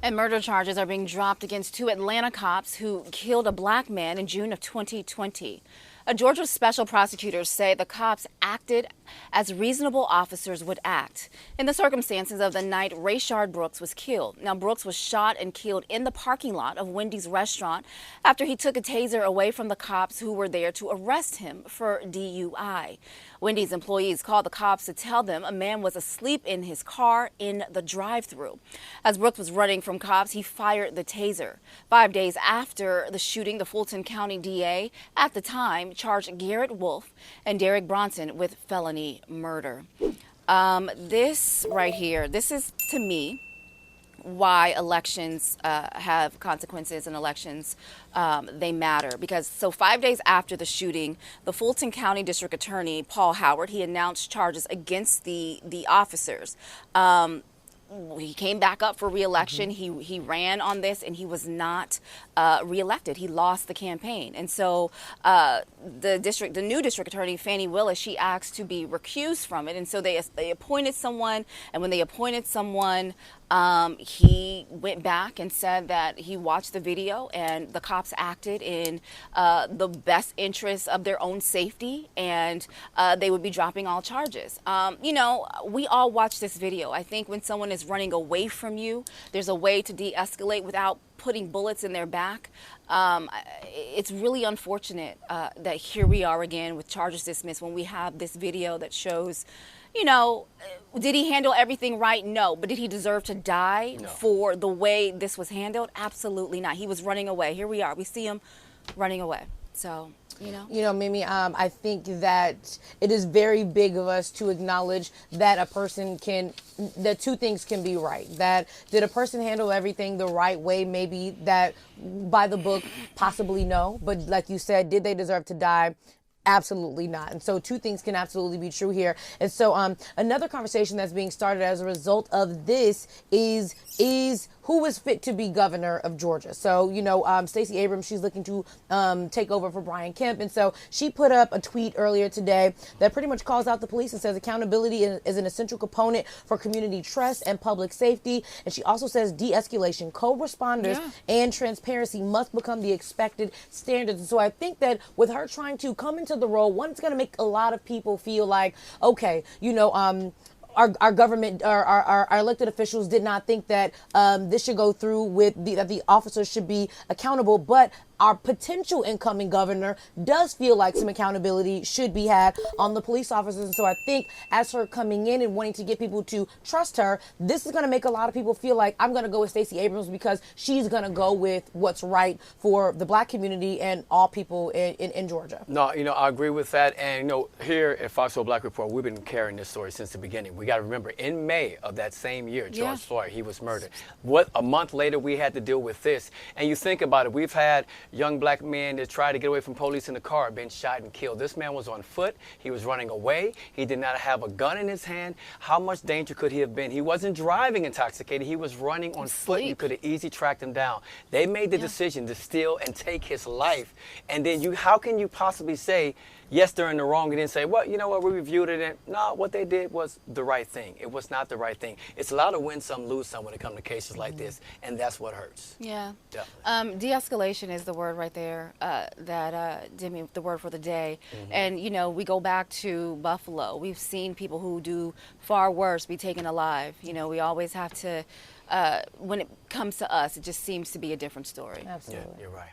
And murder charges are being dropped against two Atlanta cops who killed a black man in June of 2020. A Georgia special prosecutors say the cops acted as reasonable officers would act. In the circumstances of the night Rayshard Brooks was killed. Now, Brooks was shot and killed in the parking lot of Wendy's restaurant after he took a taser away from the cops who were there to arrest him for DUI. Wendy's employees called the cops to tell them a man was asleep in his car in the drive-thru. As Brooks was running from cops, he fired the taser. 5 days after the shooting, the Fulton County DA at the time charged Garrett Wolf and Derek Bronson with felony murder. This right here, this is, to me, why elections have consequences, and elections they matter. Because so 5 days after the shooting, the Fulton County District Attorney Paul Howard, he announced charges against the officers. He came back up for re-election. He ran on this, and he was not re-elected. He lost the campaign, and so the new district attorney Fannie Willis, she asked to be recused from it, and so they appointed someone. And when they appointed someone, he went back and said that he watched the video and the cops acted in the best interest of their own safety, and they would be dropping all charges. You know, we all watch this video. I think when someone is running away from you, there's a way to de-escalate without putting bullets in their back. It's really unfortunate that here we are again with charges dismissed when we have this video that shows, you know, did he handle everything right? No. But did he deserve to die for the way this was handled? Absolutely not. He was running away. Here we are. We see him running away. So, you know, Mimi, I think that it is very big of us to acknowledge that a person that two things can be right. That did a person handle everything the right way? Maybe that by the book, possibly no. But like you said, did they deserve to die? Absolutely not. And so two things can absolutely be true here. And so another conversation that's being started as a result of this is who is fit to be governor of Georgia. So, you know, Stacey Abrams, she's looking to take over for Brian Kemp. And so she put up a tweet earlier today that pretty much calls out the police and says accountability is an essential component for community trust and public safety. And she also says de-escalation, co-responders, and transparency must become the expected standards. And so I think that with her trying to come into the role, one, it's going to make a lot of people feel like, okay, you know, our government, our elected officials did not think that this should go through with that the officers should be accountable, but our potential incoming governor does feel like some accountability should be had on the police officers. And so I think as her coming in and wanting to get people to trust her, this is going to make a lot of people feel like I'm going to go with Stacey Abrams because she's going to go with what's right for the black community and all people in Georgia. No, you know, I agree with that. And, you know, here at Foxhole Black Report, we've been carrying this story since the beginning. We got to remember, in May of that same year, George Floyd, he was murdered. A month later, we had to deal with this. And you think about it, we've had young black men that tried to get away from police in the car been shot and killed. This man was on foot. He was running away. He did not have a gun in his hand. How much danger could he have been? He wasn't driving intoxicated. He was running on foot. You could have easily tracked him down. They made the decision to steal and take his life. And then how can you possibly say, yes, they're in the wrong, and then say, well, you know what, we reviewed it, and no, what they did was the right thing. It was not the right thing. It's allowed to win some, lose some when it comes to cases like this, and that's what hurts. Yeah. Definitely. De-escalation is the word right there, Demi, the word for the day. And, you know, we go back to Buffalo. We've seen people who do far worse be taken alive. You know, we always have to, when it comes to us, it just seems to be a different story. Absolutely. Yeah, you're right.